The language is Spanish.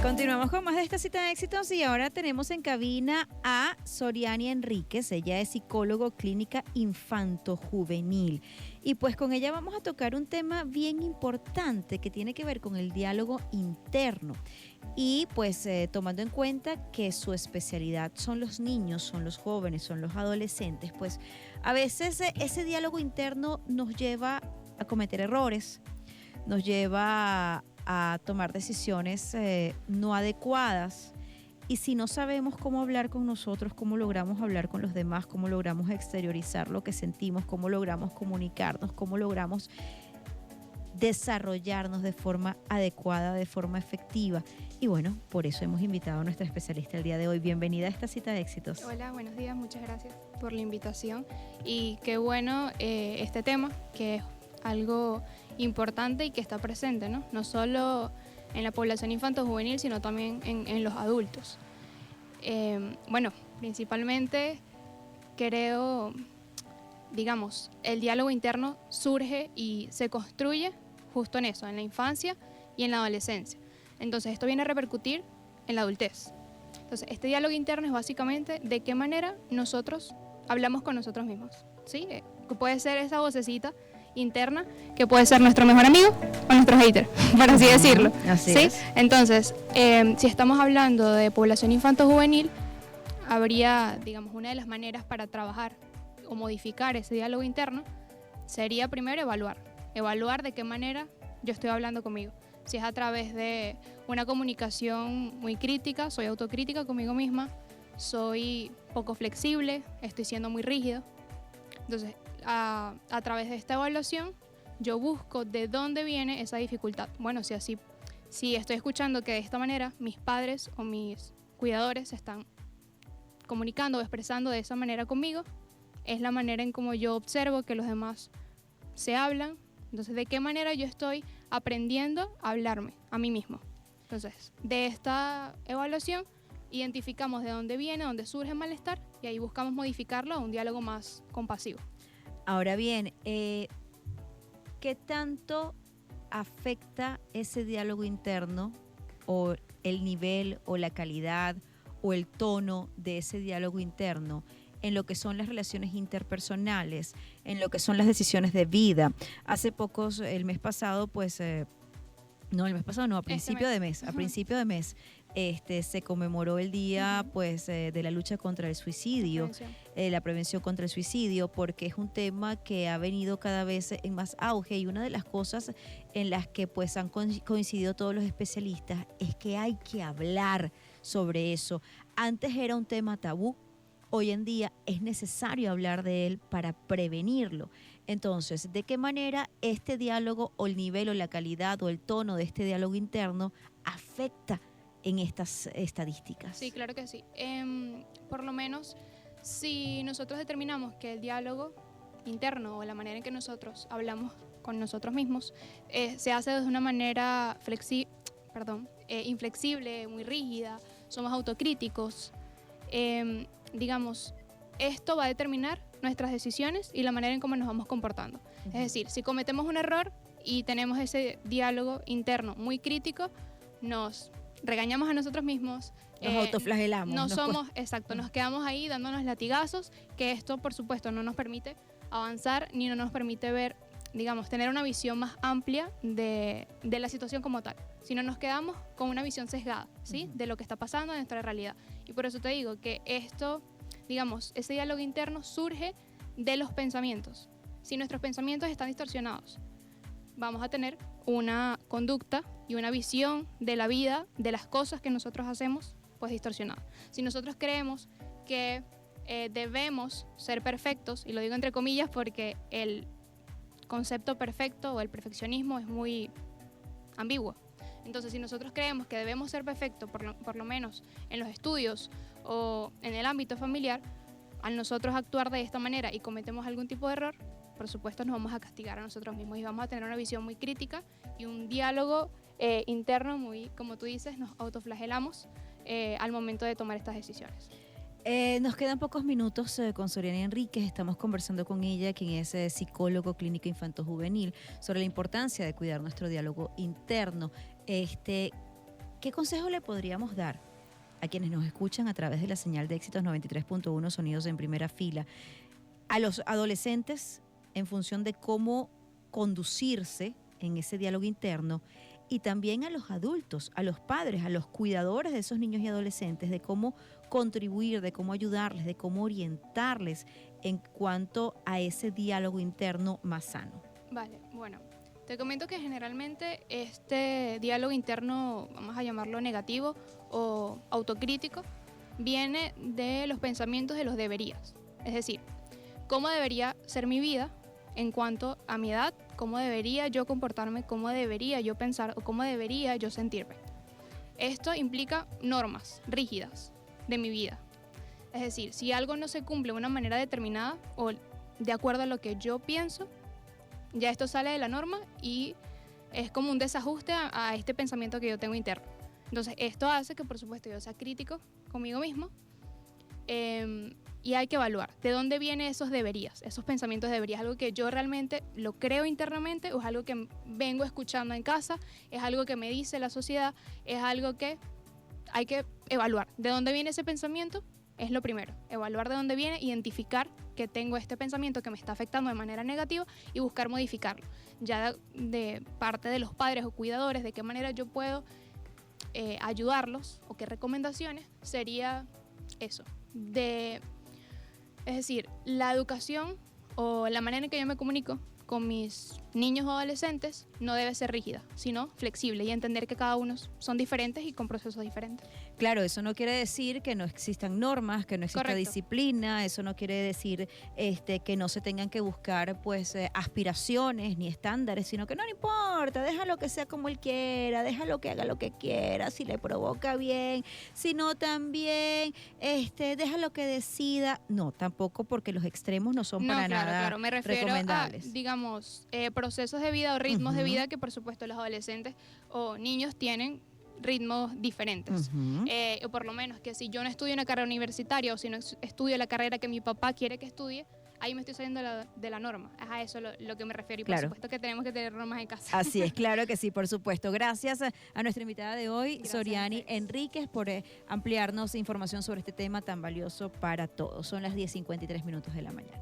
Continuamos con más de esta cita de éxitos y ahora tenemos en cabina a Soriani Enríquez. Ella es psicólogo clínica infanto-juvenil y pues con ella vamos a tocar un tema bien importante que tiene que ver con el diálogo interno y pues tomando en cuenta que su especialidad son los niños, son los jóvenes, son los adolescentes, pues a veces ese diálogo interno nos lleva a cometer errores, nos lleva a tomar decisiones no adecuadas. Y si no sabemos cómo hablar con nosotros, cómo logramos hablar con los demás, cómo logramos exteriorizar lo que sentimos, cómo logramos comunicarnos, cómo logramos desarrollarnos de forma adecuada, de forma efectiva. Y bueno, por eso hemos invitado a nuestra especialista el día de hoy. Bienvenida a esta cita de éxitos. Hola, buenos días, muchas gracias por la invitación. Y qué bueno este tema, que es algo importante y que está presente, ¿no? No solo en la población infanto-juvenil, sino también en los adultos. Bueno, principalmente creo, digamos, el diálogo interno surge y se construye justo en eso, en la infancia y en la adolescencia. Entonces, esto viene a repercutir en la adultez. Entonces, este diálogo interno es básicamente de qué manera nosotros hablamos con nosotros mismos, ¿sí? Que puede ser esa vocecita interna, que puede ser nuestro mejor amigo o nuestro hater, por así decirlo. Así ¿sí? es. Entonces, si estamos hablando de población infanto-juvenil, habría, digamos, una de las maneras para trabajar o modificar ese diálogo interno sería primero evaluar de qué manera yo estoy hablando conmigo. Si es a través de una comunicación muy crítica, soy autocrítica conmigo misma, soy poco flexible, estoy siendo muy rígido. Entonces, a través de esta evaluación, yo busco de dónde viene esa dificultad. Bueno, si estoy escuchando que de esta manera mis padres o mis cuidadores se están comunicando o expresando de esa manera conmigo, es la manera en cómo yo observo que los demás se hablan. Entonces, ¿de qué manera yo estoy aprendiendo a hablarme a mí mismo? Entonces, de esta evaluación, identificamos de dónde viene, dónde surge el malestar y ahí buscamos modificarlo a un diálogo más compasivo. Ahora bien, ¿qué tanto afecta ese diálogo interno o el nivel o la calidad o el tono de ese diálogo interno en lo que son las relaciones interpersonales, en lo que son las decisiones de vida? Hace pocos, el mes pasado, pues, a principio de mes, se conmemoró el día pues de la lucha contra el suicidio, la prevención contra el suicidio, porque es un tema que ha venido cada vez en más auge y una de las cosas en las que pues han coincidido todos los especialistas es que hay que hablar sobre eso. Antes era un tema tabú. Hoy en día es necesario hablar de él para prevenirlo. Entonces, ¿de qué manera este diálogo o el nivel o la calidad o el tono de este diálogo interno afecta en estas estadísticas? Sí, claro que sí. Por lo menos, si nosotros determinamos que el diálogo interno o la manera en que nosotros hablamos con nosotros mismos se hace de una manera inflexible, muy rígida, somos autocríticos, digamos, esto va a determinar nuestras decisiones y la manera en cómo nos vamos comportando. Es decir, si cometemos un error y tenemos ese diálogo interno muy crítico, nos regañamos a nosotros mismos. Nos autoflagelamos. Nos quedamos ahí dándonos latigazos, que esto, por supuesto, no nos permite avanzar ni no nos permite ver, digamos, tener una visión más amplia de la situación como tal, sino nos quedamos con una visión sesgada, ¿sí? De lo que está pasando en nuestra realidad. Y por eso te digo que esto, digamos, ese diálogo interno surge de los pensamientos. Si nuestros pensamientos están distorsionados, vamos a tener una conducta y una visión de la vida, de las cosas que nosotros hacemos, pues distorsionada. Si nosotros creemos que debemos ser perfectos, y lo digo entre comillas porque el concepto perfecto o el perfeccionismo es muy ambiguo. Entonces, si nosotros creemos que debemos ser perfectos, por lo menos en los estudios o en el ámbito familiar, al nosotros actuar de esta manera y cometemos algún tipo de error, por supuesto nos vamos a castigar a nosotros mismos y vamos a tener una visión muy crítica y un diálogo interno muy, como tú dices, nos autoflagelamos al momento de tomar estas decisiones. Nos quedan pocos minutos con Soriani Enríquez. Estamos conversando con ella, quien es psicólogo clínico infanto-juvenil, sobre la importancia de cuidar nuestro diálogo interno. ¿Qué consejo le podríamos dar a quienes nos escuchan a través de la señal de Éxitos 93.1 Sonidos en Primera Fila, a los adolescentes en función de cómo conducirse en ese diálogo interno, y también a los adultos, a los padres, a los cuidadores de esos niños y adolescentes, de cómo contribuir, de cómo ayudarles, de cómo orientarles en cuanto a ese diálogo interno más sano? Vale, bueno, te comento que generalmente este diálogo interno, vamos a llamarlo negativo o autocrítico, viene de los pensamientos de los deberías. Es decir, cómo debería ser mi vida en cuanto a mi edad, cómo debería yo comportarme, cómo debería yo pensar o cómo debería yo sentirme. Esto implica normas rígidas de mi vida. Es decir, si algo no se cumple de una manera determinada o de acuerdo a lo que yo pienso, ya esto sale de la norma y es como un desajuste a este pensamiento que yo tengo interno. Entonces, esto hace que, por supuesto, yo sea crítico conmigo mismo, y hay que evaluar de dónde vienen esos deberías, esos pensamientos de deberías. ¿Algo que yo realmente lo creo internamente o es algo que vengo escuchando en casa? ¿Es algo que me dice la sociedad? ¿Es algo que hay que evaluar? ¿De dónde viene ese pensamiento? Es lo primero, evaluar de dónde viene, identificar que tengo este pensamiento que me está afectando de manera negativa y buscar modificarlo. Ya de parte de los padres o cuidadores, de qué manera yo puedo ayudarlos o qué recomendaciones sería eso. Es decir, la educación o la manera en que yo me comunico con mis niños o adolescentes no debe ser rígida, sino flexible y entender que cada uno son diferentes y con procesos diferentes. Claro, eso no quiere decir que no existan normas, que no exista Correcto. disciplina, eso no quiere decir que no se tengan que buscar pues aspiraciones ni estándares, sino que no importa, déjalo que sea como él quiera, déjalo que haga lo que quiera, si le provoca bien, sino también déjalo que decida. No, tampoco, porque los extremos no son para nada Claro, me refiero a, recomendables. digamos, procesos de vida o ritmos de vida que por supuesto los adolescentes o niños tienen ritmos diferentes. O por lo menos que si yo no estudio una carrera universitaria o si no estudio la carrera que mi papá quiere que estudie, ahí me estoy saliendo de la norma. Es a eso lo que me refiero. Y Claro. por supuesto que tenemos que tener normas en casa. Así es, claro que sí, por supuesto. Gracias a nuestra invitada de hoy, Gracias Soriani a ustedes. Enríquez, por ampliarnos información sobre este tema tan valioso para todos. Son las 10:53 de la mañana.